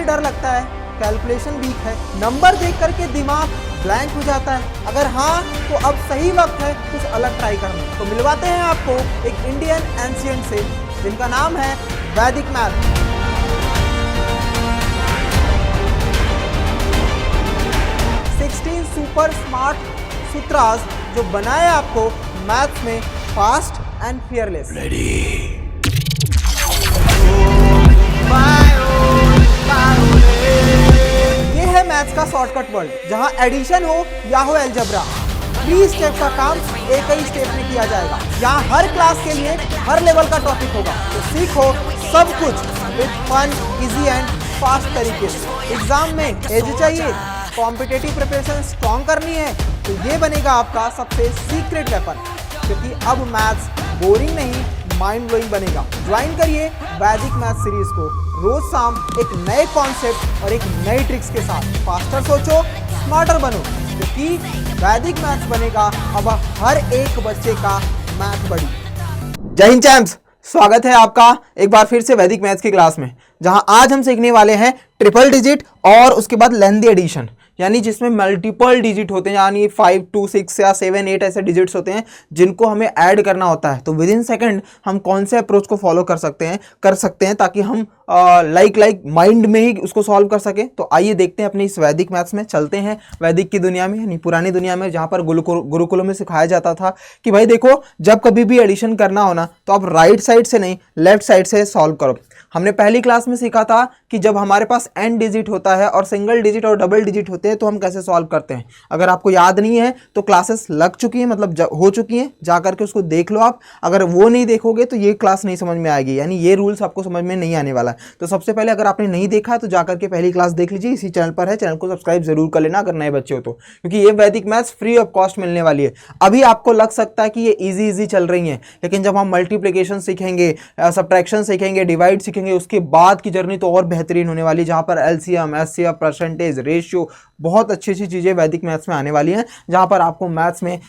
से डर लगता है, कैलकुलेशन वीक है, नंबर देख करके दिमाग ब्लैंक हो जाता है? अगर हाँ तो अब सही वक्त है कुछ अलग ट्राई करने। तो मिलवाते हैं आपको एक इंडियन एंशिएंट से जिनका नाम है वैदिक मैथ। 16 सुपर स्मार्ट सूत्रास जो बनाए आपको मैथ्स में फास्ट एंड फियरलेस। ये है मैथ्स का शॉर्टकट वर्ल्ड जहां एडिशन हो या हो अलजेब्रा, 3 स्टेप का काम एक ही स्टेप में किया जाएगा। यहाँ हर क्लास के लिए हर लेवल का टॉपिक होगा, तो सीखो सब कुछ with fun, easy and fast तरीके से। एग्जाम में एज चाहिए, कॉम्पिटेटिव प्रिपरेशन स्ट्रॉन्ग करनी है, तो ये बनेगा आपका सबसे सीक्रेट वेपन, क्योंकि अब मैथ्स बोरिंग नहीं माइंड ब्लोइंग बनेगा। ज्वाइन करिए वैदिक मैथ सीरीज को रोज शाम एक नए कॉन्सेप्ट और एक नई ट्रिक्स के साथ। फास्टर सोचो, स्मार्टर बनो, क्योंकि वैदिक मैथ्स बनेगा अब हर एक बच्चे का मैथ बड़ी। जय हिंद चैम्प्स, स्वागत है आपका एक बार फिर से वैदिक मैथ्स की क्लास में, जहां आज हम सीखने वाले हैं ट्रिपल डिजिट और उसके बाद लेंथी एडिशन, यानी जिसमें मल्टीपल डिजिट होते हैं, यानी 5 2 6 या 7 8 ऐसे डिजिट्स होते हैं जिनको हमें ऐड करना होता है। तो विद इन सेकंड हम कौन से अप्रोच को फॉलो कर सकते हैं ताकि हम लाइक माइंड में ही उसको सॉल्व कर सकें। तो आइए देखते हैं अपनी इस वैदिक मैथ्स में, चलते हैं वैदिक की दुनिया में, यानी पुरानी दुनिया में, जहाँ पर गुरुकुलों में सिखाया जाता था कि भाई देखो जब कभी भी एडिशन करना हो ना तो आप राइट साइड से नहीं लेफ्ट साइड से सॉल्व करो। हमने पहली क्लास में सीखा था कि जब हमारे पास एन डिजिट होता है और सिंगल डिजिट और डबल डिजिट होते हैं तो हम कैसे सॉल्व करते हैं। अगर आपको याद नहीं है तो क्लासेस लग चुकी हैं, मतलब हो चुकी हैं, जा करके उसको देख लो आप। अगर वो नहीं देखोगे तो ये क्लास नहीं समझ में आएगी, यानी ये रूल्स आपको समझ में नहीं आने वाला। तो सबसे पहले अगर आपने नहीं देखा है तो जाकर के पहली क्लास देख लीजिए, इसी चैनल पर है, चैनल को सब्सक्राइब जरूर कर लेना अगर नए बच्चे हो तो, क्योंकि ये वैदिक मैथ्स फ्री ऑफ कॉस्ट मिलने वाली है। अभी आपको लग सकता है कि ये इजी चल रही है, लेकिन जब हम मल्टीप्लिकेशन सीखेंगे, सब्ट्रैक्शन सीखेंगे, डिवाइड सीखेंगे, उसके बाद की जर्नी तो और बेहतरीन होने वाली, जहां पर एलसीएम, एचसीएफ, परसेंटेज, रेशियो, बहुत अच्छी चीजें वैदिक मैथ्स में आने वाली हैं, जहां पर आपको मैथ्स में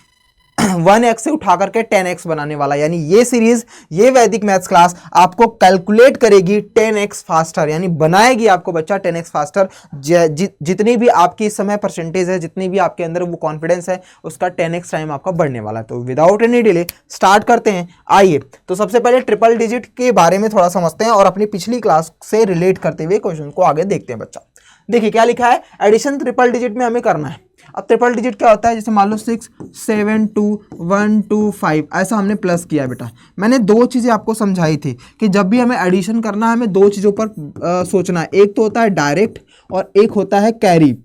1x से उठा करके 10x बनाने वाला, यानी ये सीरीज, ये वैदिक मैथ्स क्लास आपको कैलकुलेट करेगी 10x फास्टर, यानी बनाएगी आपको बच्चा 10x फास्टर। जितनी भी आपकी इस समय परसेंटेज है, जितनी भी आपके अंदर वो कॉन्फिडेंस है, उसका 10x टाइम आपका बढ़ने वाला है। तो विदाउट एनी डिले स्टार्ट करते हैं। आइए तो सबसे पहले ट्रिपल डिजिट के बारे में थोड़ा समझते हैं और अपनी पिछली क्लास से रिलेट करते हुए क्वेश्चन को आगे देखते हैं। बच्चा देखिए क्या लिखा है, एडिशन ट्रिपल डिजिट में हमें करना है। अब ट्रिपल डिजिट क्या होता है, जैसे मान लो 6 7 2 1 2 5 ऐसा हमने प्लस किया। बेटा मैंने दो चीज़ें आपको समझाई थी कि जब भी हमें एडिशन करना है हमें दो चीज़ों पर सोचना है। एक तो होता है डायरेक्ट और एक होता है कैरी,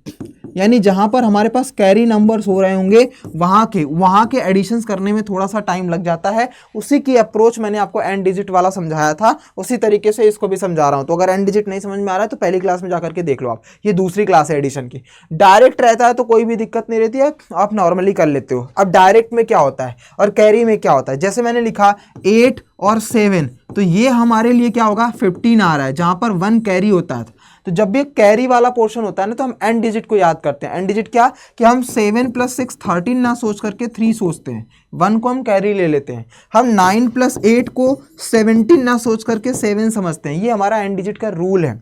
यानी जहां पर हमारे पास कैरी नंबर्स हो रहे होंगे वहां के एडिशंस करने में थोड़ा सा टाइम लग जाता है। उसी की अप्रोच मैंने आपको एन डिजिट वाला समझाया था, उसी तरीके से इसको भी समझा रहा हूं। तो अगर एन डिजिट नहीं समझ में आ रहा है तो पहली क्लास में जाकर के देख लो आप, ये दूसरी क्लास है एडिशन की। डायरेक्ट रहता है तो कोई भी दिक्कत नहीं रहती है, आप नॉर्मली कर लेते हो। अब डायरेक्ट में क्या होता है और कैरी में क्या होता है, जैसे मैंने लिखा 8 और 7, तो ये हमारे लिए क्या होगा 15 आ रहा है, जहां पर 1 कैरी होता है। तो जब भी कैरी वाला पोर्शन होता है ना तो हम एन डिजिट को याद करते हैं। एन डिजिट क्या कि हम 7 + 6 13 ना सोच करके 3 सोचते हैं, 1 को हम कैरी ले लेते हैं। हम 9 + 8 को 17 ना सोच करके 7 समझते हैं। ये हमारा एन डिजिट का रूल है,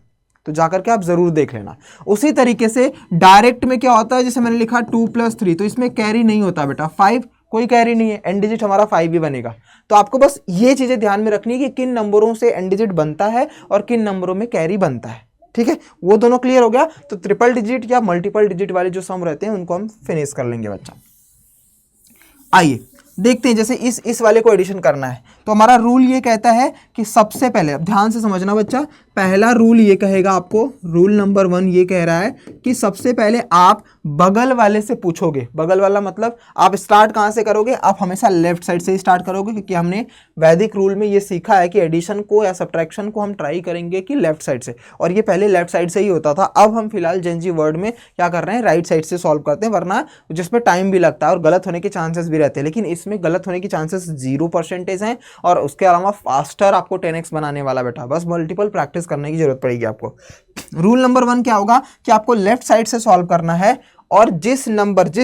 तो जाकर के आप जरूर देख लेना। उसी तरीके से डायरेक्ट में क्या होता है, जैसे मैंने लिखा 2 + 3, तो इसमें कैरी नहीं होता बेटा। 5 कोई कैरी नहीं है, एन डिजिट हमारा 5 ही बनेगा। तो आपको बस ये चीजें ध्यान में रखनी है कि किन नंबरों से एन डिजिट बनता है और किन नंबरों में कैरी बनता है। ठीक है, वो दोनों क्लियर हो गया। तो ट्रिपल डिजिट या मल्टीपल डिजिट वाले जो सम रहते हैं उनको हम फिनिश कर लेंगे बच्चा। आइए देखते हैं, जैसे इस वाले को एडिशन करना है तो हमारा रूल ये कहता है कि सबसे पहले, अब ध्यान से समझना बच्चा, पहला रूल ये कहेगा आपको, रूल नंबर 1 ये कह रहा है कि सबसे पहले आप बगल वाले से पूछोगे। बगल वाला मतलब आप स्टार्ट कहाँ से करोगे, आप हमेशा लेफ्ट साइड से ही स्टार्ट करोगे, क्योंकि हमने वैदिक रूल में ये सीखा है कि एडिशन को या सब्ट्रैक्शन को हम ट्राई करेंगे कि लेफ्ट साइड से, और ये पहले लेफ्ट साइड से ही होता था। अब हम फिलहाल जेनजी वर्ड में क्या कर रहे हैं, राइट साइड से सॉल्व करते हैं, वरना जिसमें टाइम भी लगता है और गलत होने के चांसेस भी रहते हैं। लेकिन इसमें गलत होने की चांसेस 0% हैं, और उसके अलावा फास्टर आपको 10x बनाने वाला बेटा, बस मल्टीपल प्रैक्टिस करने की जरूरत पड़ेगी आपको। रूल नंबर 1 क्या होगा कि आपको लेफ्ट साइड से सॉल्व करना है, और जिस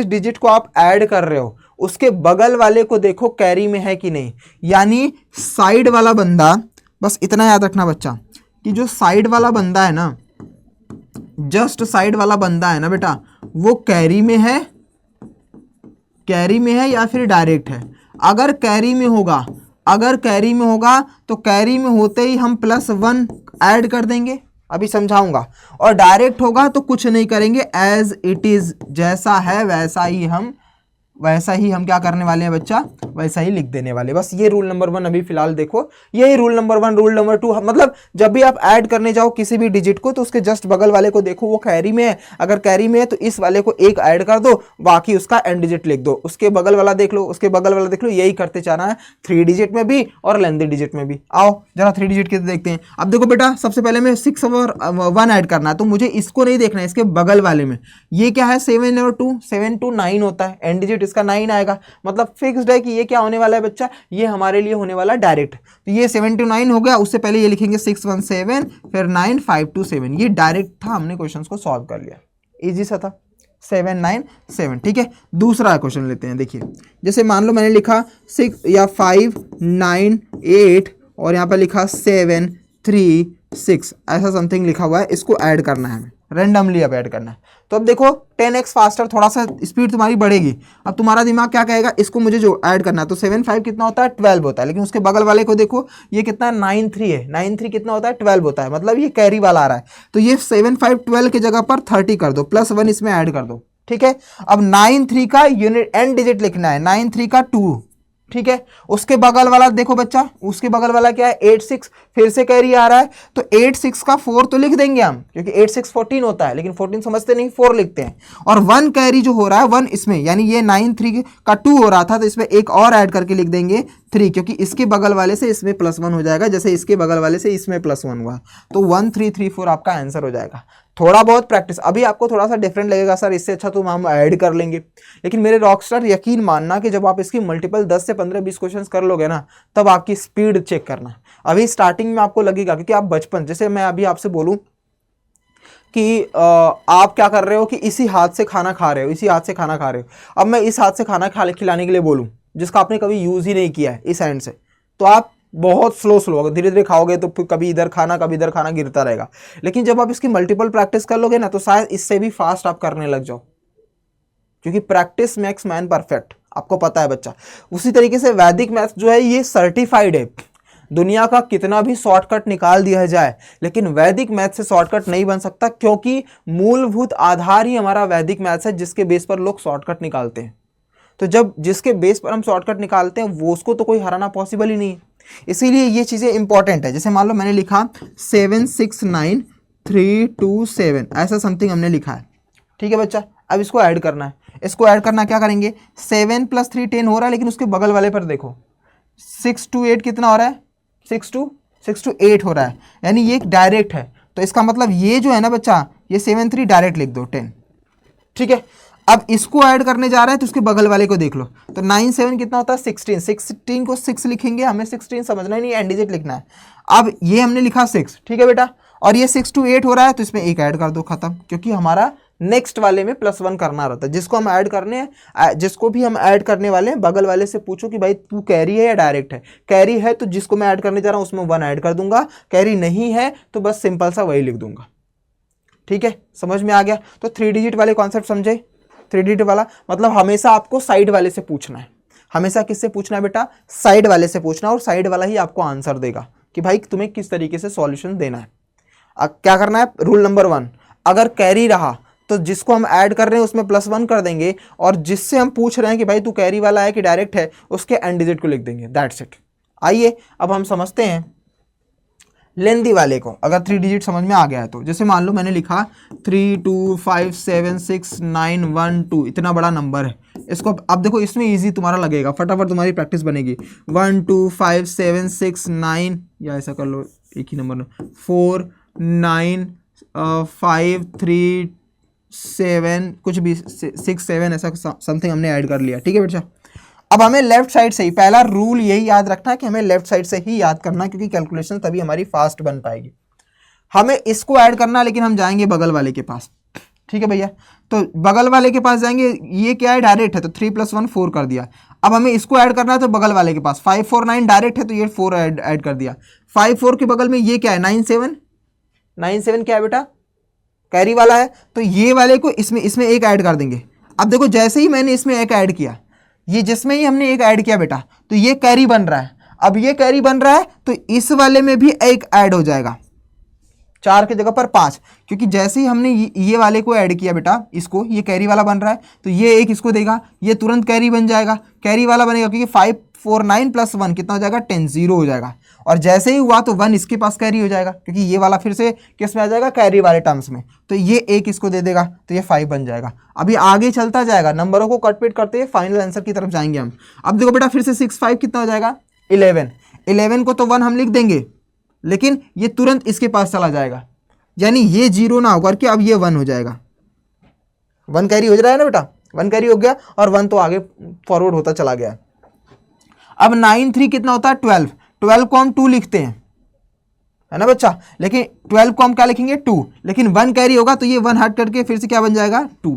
डिजिट को आप ऐड कर रहे हो उसके बगल वाले को देखो कैरी में है कि नहीं, यानी साइड वाला बंदा, बस इतना याद रखना बच्चा कि जो साइड वाला बंदा है ना जस्ट साइड वाला बंदा है ना बेटा, वो कैरी में है, कैरी में है या फिर डायरेक्ट है। अगर कैरी में होगा, अगर कैरी में होगा तो कैरी में होते ही हम +1 ऐड कर देंगे, अभी समझाऊंगा। और डायरेक्ट होगा तो कुछ नहीं करेंगे, एज इट इज, जैसा है वैसा ही हम क्या करने वाले हैं बच्चा, वैसा ही लिख देने वाले। बस ये रूल नंबर 1 अभी फिलहाल देखो, यही रूल नंबर 1। रूल नंबर 2 मतलब जब भी आप ऐड करने जाओ किसी भी डिजिट को तो उसके जस्ट बगल वाले को देखो वो कैरी में है, अगर कैरी में है तो इस वाले को 1 ऐड कर दो, बाकी उसका एंड डिजिट लिख दो। उसके बगल वाला देख लो, उसके बगल वाला देख लो, यही करते जाना है 3 डिजिट में भी और लेंथी डिजिट में भी। आओ जरा 3 डिजिट के देखते हैं। अब देखो बेटा, सबसे पहले मैं 6 और 1 ऐड करना है, तो मुझे इसको नहीं देखना है, इसके बगल वाले में। ये क्या है 7 और 2, 7 2 9 होता है, एंड डिजिट इसका 9 आएगा, मतलब फिक्स्ड है कि ये क्या होने वाला है बच्चा, ये हमारे लिए होने वाला डायरेक्ट। तो ये 7 to 9 हो गया, उससे पहले ये लिखेंगे 6 1 7, फिर 9 5 2 7। ये डायरेक्ट था, हमने क्वेश्चंस को सॉल्व कर लिया, इजी सा था, 7 9 7। ठीक है, दूसरा क्वेश्चन लेते हैं। देखिए जैसे मान लो मैंने लिखा 6 या 5 9 8 और यहाँ पर लिखा 7 3 6, ऐसा समथिंग लिखा हुआ है, इसको ऐड करना है हमें, रेंडमली अब ऐड करना है। तो अब देखो 10x फास्टर, थोड़ा सा स्पीड तुम्हारी बढ़ेगी। अब तुम्हारा दिमाग क्या कहेगा, इसको मुझे जो ऐड करना है, तो 7 5 कितना होता है 12 होता है, लेकिन उसके बगल वाले को देखो ये कितना है 9 3 है, 9 3 कितना होता है 12 होता है, मतलब ये कैरी वाला आ रहा है। तो ये 7 5 12 की जगह पर 30 कर दो, +1 इसमें ऐड कर दो। ठीक है, अब 9 3 का यूनिट एंड डिजिट लिखना है, 9 3 का 2। ठीक है, उसके बगल वाला देखो बच्चा, उसके बगल वाला क्या है 8 6, फिर से कैरी आ रहा है, तो 8 6 का 4 तो लिख देंगे हम, क्योंकि 8 6 14 होता है, लेकिन 14 समझते नहीं, 4 लिखते हैं। और 1 कैरी जो हो रहा है 1 इसमें, यानी ये 9 3 का 2 हो रहा था, तो इसमें एक और ऐड करके लिख देंगे 3, क्योंकि इसके बगल वाले से इसमें +1 हो जाएगा, जैसे इसके बगल वाले से इसमें +1 हुआ, तो 1 3 3 4 आपका आंसर हो जाएगा। थोड़ा बहुत प्रैक्टिस, अभी आपको थोड़ा सा डिफरेंट लगेगा सर, इससे अच्छा तो हम ऐड कर लेंगे, लेकिन मेरे रॉकस्टार यकीन मानना कि जब आप इसकी मल्टीपल 10 से 15 20 क्वेश्चंस कर लोगे ना, तब आपकी स्पीड चेक करना। अभी स्टार्टिंग में आपको लगेगा, क्योंकि आप बचपन, जैसे मैं अभी आपसे बोलूं कि आप क्या कर रहे हो कि इसी हाथ से खाना खा रहे हो, इसी हाथ से खाना खा रहे हो, अब मैं इस हाथ से खाना खिलाने के लिए बोलूं जिसका आपने कभी यूज ही नहीं किया है, इस हैंड से, तो आप बहुत स्लो अगर धीरे धीरे खाओगे तो कभी इधर खाना गिरता रहेगा। लेकिन जब आप इसकी मल्टीपल प्रैक्टिस कर लोगे ना, तो शायद इससे भी फास्ट आप करने लग जाओ, क्योंकि प्रैक्टिस मेक्स मैन परफेक्ट, आपको पता है बच्चा। उसी तरीके से वैदिक मैथ्स जो है ये सर्टिफाइड है, दुनिया का कितना भी शॉर्टकट निकाल दिया जाए, लेकिन वैदिक मैथ से शॉर्टकट नहीं बन सकता, क्योंकि मूलभूत आधार ही हमारा वैदिक मैथ्स है, जिसके बेस पर लोग शॉर्टकट निकालते हैं। तो जब जिसके बेस पर हम शॉर्टकट निकालते हैं, वो उसको तो कोई हराना पॉसिबल ही नहीं है, इसीलिए ये चीज़ें इंपॉर्टेंट है। जैसे मान लो मैंने लिखा 7 6 9 3 2 7, ऐसा समथिंग हमने लिखा है। ठीक है बच्चा, अब इसको ऐड करना है। इसको ऐड करना क्या करेंगे, 7 + 3 10 हो रहा है, लेकिन उसके बगल वाले पर देखो 6 2 8 कितना हो रहा है, 6 2 8 हो रहा है, यानी ये डायरेक्ट है। तो इसका मतलब ये जो है ना बच्चा, ये 7 3 डायरेक्ट लिख दो 10। ठीक है, अब इसको ऐड करने जा रहा है, तो उसके बगल वाले को देख लो, तो 9 7 कितना होता है 16, 16 को 6 लिखेंगे, हमें 16 समझना ही नहीं, एंड डिजिट लिखना है। अब ये हमने लिखा 6, ठीक है बेटा, और ये 6 2 8 हो रहा है, तो इसमें 1 ऐड कर दो, खत्म, क्योंकि हमारा नेक्स्ट वाले में +1 करना रहता है। जिसको हम ऐड करने हैं, जिसको भी हम ऐड करने वाले हैं, बगल वाले से पूछो कि भाई तू कैरी है या डायरेक्ट है। कैरी है तो जिसको मैं ऐड करने जा रहा हूं उसमें 1 ऐड कर दूंगा, कैरी नहीं है तो बस सिंपल सा वही लिख दूंगा। ठीक है, समझ में आ गया। तो 3 डिजिट वाले कॉन्सेप्ट समझे। 3 डिजिट वाला मतलब हमेशा आपको साइड वाले से पूछना है। हमेशा किससे पूछना है बेटा, साइड वाले से पूछना, और साइड वाला ही आपको आंसर देगा कि भाई तुम्हें किस तरीके से सॉल्यूशन देना है। अब क्या करना है, रूल नंबर 1, अगर कैरी रहा तो जिसको हम ऐड कर रहे हैं उसमें +1 कर देंगे, और जिससे हम पूछ रहे हैं कि भाई तू कैरी वाला है कि डायरेक्ट है, उसके एंड डिजिट को लिख देंगे, दैट्स इट। आइए अब हम समझते हैं लेंदी वाले को। अगर 3 डिजिट समझ में आ गया है तो, जैसे मान लो मैंने लिखा 3 2 5 7 6 9 1 2, इतना बड़ा नंबर है। इसको अब देखो, इसमें इजी तुम्हारा लगेगा, फटाफट तुम्हारी प्रैक्टिस बनेगी। 1 2 5 7 6 9, या ऐसा कर लो एक ही नंबर, 4 9 5 3 7, कुछ भी 6 7 ऐसा समथिंग हमने ऐड कर लिया। ठीक है बेटा, अब हमें लेफ्ट साइड से ही, पहला रूल यही याद रखना है कि हमें लेफ्ट साइड से ही याद करना है, क्योंकि कैलकुलेशन तभी हमारी फास्ट बन पाएगी। हमें इसको ऐड करना है, लेकिन हम जाएंगे बगल वाले के पास। ठीक है भैया, तो बगल वाले के पास जाएंगे, ये क्या है डायरेक्ट है, तो 3 + 1 4 कर दिया। अब हमें इसको ऐड करना है, तो बगल वाले के पास 5 4 9 डायरेक्ट है, तो ये 4 ऐड कर दिया। 5 4 के बगल में ये क्या है 9 7, 9 7 क्या है बेटा कैरी वाला है, तो ये वाले को इसमें एक ऐड कर देंगे। अब देखो जैसे ही मैंने इसमें एक ऐड किया, ये जिसमें ही हमने एक ऐड किया बेटा, तो ये कैरी बन रहा है। अब ये कैरी बन रहा है तो इस वाले में भी एक ऐड हो जाएगा, 4 की जगह पर 5, क्योंकि जैसे ही हमने ये वाले को ऐड किया बेटा, इसको, ये कैरी वाला बन रहा है, तो ये एक इसको देगा, ये तुरंत कैरी बन जाएगा, कैरी वाला बनेगा, क्योंकि 5 4 9 प्लस 1 कितना हो जाएगा 10, 0 हो जाएगा। और जैसे ही हुआ तो 1 इसके पास कैरी हो जाएगा, क्योंकि ये वाला फिर से किस में आ जाएगा, कैरी वाले टर्म्स में, तो ये एक इसको दे देगा, तो ये 5 बन जाएगा। अभी आगे चलता जाएगा, नंबरों को कटपीट करते हुए फाइनल आंसर की तरफ जाएंगे हम। अब देखो बेटा फिर से 6 5 कितना हो जाएगा 11, 11 को तो 1 हम लिख देंगे, लेकिन ये तुरंत इसके पास चला जाएगा, यानी ये 0 ना होकर के अब ये 1 हो जाएगा। 1 कैरी हो रहा है ना बेटा, 1 कैरी हो गया और 1 तो आगे फॉरवर्ड होता चला गया। अब 9 3 कितना होता है 12, 12 को हम 2 लिखते हैं, है ना बच्चा, लेकिन 12 को हम क्या लिखेंगे 2, लेकिन 1 कैरी होगा तो ये 1 हट करके फिर से क्या बन जाएगा 2।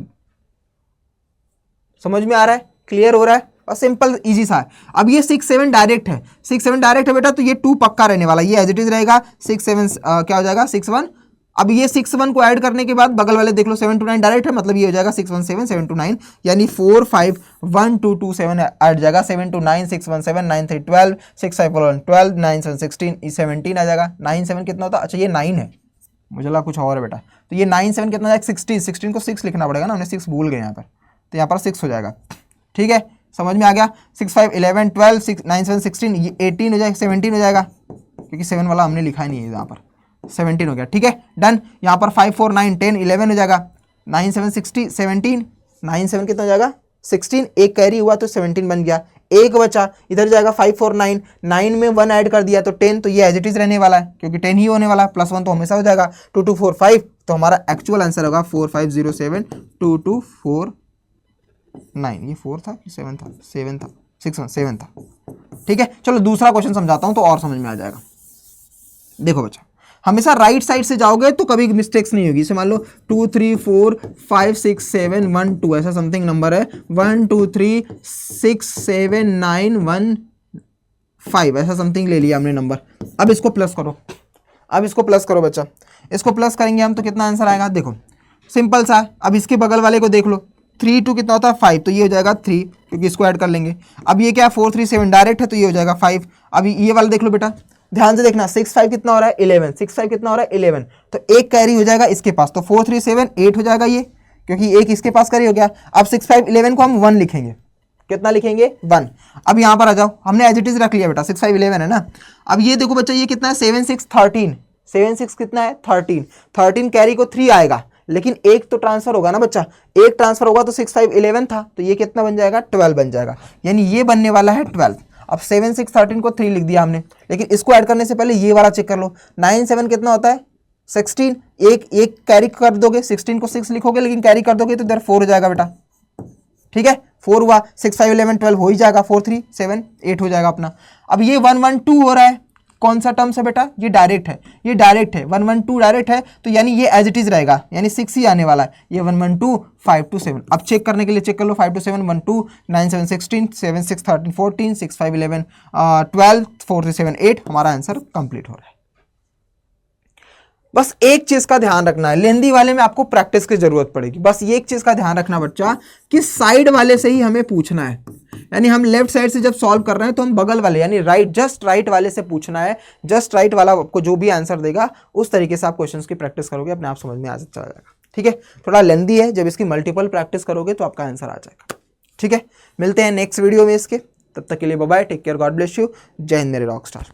समझ में आ रहा है, क्लियर हो रहा है, और सिंपल इजी सा है। अब ये 6 7 डायरेक्ट है, 6 7 डायरेक्ट है बेटा, तो ये 2 पक्का रहने वाला, ये एज इट इज रहेगा। 6 7 क्या हो जाएगा 6 1। अब ये 6 1 को ऐड करने के बाद बगल वाले देख लो 7 2 9 डायरेक्ट है, मतलब ये हो जाएगा 6 1 7 7 2 9, यानी 4 5 1 2 2 7 ऐड जाएगा, 7 2 9 6 1 7 9 3 12 6 5 1 12 9 7 16 17 आ जाएगा। 9 7 कितना होता है, अच्छा ये 9 है, मुझे लगा कुछ और है बेटा, तो ये 9 7 कितना जाएगा 16, 16 को 6 लिखना पड़ेगा ना, हमने 6 भूल गए यहाँ पर, तो यहाँ पर 6 हो जाएगा। ठीक है, समझ में आ गया। 6 5 11 12 6 9 7 16, ये 18 हो जाएगा, 17 हो जाएगा, क्योंकि 7 वाला हमने लिखा ही नहीं है यहाँ पर, 17 हो गया। ठीक है, डन। यहाँ पर 5 4 9 10 11 हो जाएगा, 9 7 60 17, 9 7 कितना हो जाएगा 16, एक कैरी हुआ तो 17 बन गया, एक बचा, इधर जाएगा 5 4 9, 9 में 1 ऐड कर दिया तो 10, तो ये एज इट इज रहने वाला है, क्योंकि 10 ही होने वाला है, प्लस 1 तो हमेशा हो जाएगा। 2 2 4 5, तो हमारा एक्चुअल आंसर होगा 4 5 0 7 2 2 4 9, ये 4 था कि 7 था, 7 था, 6 1 7 था। ठीक है, चलो दूसरा क्वेश्चन समझाता हूँ तो और समझ में आ जाएगा। देखो बच्चा, हमेशा राइट साइड से जाओगे तो कभी मिस्टेक्स नहीं होगी। जैसे मान लो 2 3 4 5 6 7 1 2 ऐसा समथिंग नंबर है, 1 2 3 6 7 9 1 5 ऐसा समथिंग ले लिया हमने नंबर। अब इसको प्लस करो, अब इसको प्लस करो बच्चा, इसको प्लस करेंगे हम तो कितना आंसर आएगा, देखो सिंपल सा है। अब इसके बगल वाले को देख लो, 3 2 कितना होता है 5, तो ये हो जाएगा 3, क्योंकि इसको ऐड कर लेंगे। अब ये क्या है 4 3 7 डायरेक्ट है, तो ये हो जाएगा 5। अब ये वाला देख लो बेटा, ध्यान से देखना, 6 5 कितना हो रहा है 11, 6 5 कितना हो रहा है 11, तो एक कैरी हो जाएगा इसके पास, तो 4 3 7 8 हो जाएगा ये, क्योंकि एक इसके पास कैरी हो गया। अब 6 5 11 को हम 1 लिखेंगे, कितना लिखेंगे 1। अब यहाँ पर आ जाओ, हमने एज इट इज रख लिया बेटा, 6 5 11 है ना। अब ये देखो बच्चा, ये कितना है 7 6 13, 7 6 कितना है 13, 13 कैरी को 3 आएगा, लेकिन एक तो ट्रांसफर होगा ना बच्चा, एक ट्रांसफर होगा तो 6 5 11 था, तो ये कितना बन जाएगा 12 बन जाएगा, यानी ये बनने वाला है 12। अब 7 6 13 को 3 लिख दिया हमने, लेकिन इसको ऐड करने से पहले ये वाला चेक कर लो, 9 7 कितना होता है 16, एक कैरी कर दोगे, 16 को 6 लिखोगे लेकिन कैरी कर दोगे तो इधर 4 हो जाएगा बेटा। ठीक है, 4 हुआ, 6 5 11 12 हो ही जाएगा, 4 3 7 8 हो जाएगा अपना। अब ये 1 1 2 हो रहा है, कौन सा टर्म्स है बेटा, ये डायरेक्ट है, ये डायरेक्ट है, 1 1 2 डायरेक्ट है, तो यानी ये एज इट इज रहेगा, यानी 6 ही आने वाला है। ये 1 1 2 5 2 7, अब चेक करने के लिए चेक कर लो, 5 2 7 1 2 9 7 16 7 6 13 14 6 5 11 12 4 3 7 8, हमारा आंसर कंप्लीट हो रहा है। बस एक चीज का ध्यान रखना है, लेंदी वाले में आपको प्रैक्टिस की जरूरत पड़ेगी। बस ये एक चीज का ध्यान रखना बच्चा कि साइड वाले से ही हमें पूछना है, यानी हम लेफ्ट साइड से जब सॉल्व कर रहे हैं तो हम बगल वाले यानी राइट, जस्ट राइट वाले से पूछना है। जस्ट राइट वाला आपको जो भी आंसर देगा उस तरीके से आप क्वेश्चंस की प्रैक्टिस करोगे, अपने आप समझ में आ चला जाएगा। ठीक है, थोड़ा लेंदी है, जब इसकी मल्टीपल प्रैक्टिस करोगे तो आपका आंसर आ जाएगा। ठीक है, मिलते हैं नेक्स्ट वीडियो में इसके, तब तक के लिए bye bye, take care, God bless you, जय हिंद मेरे रॉक स्टार।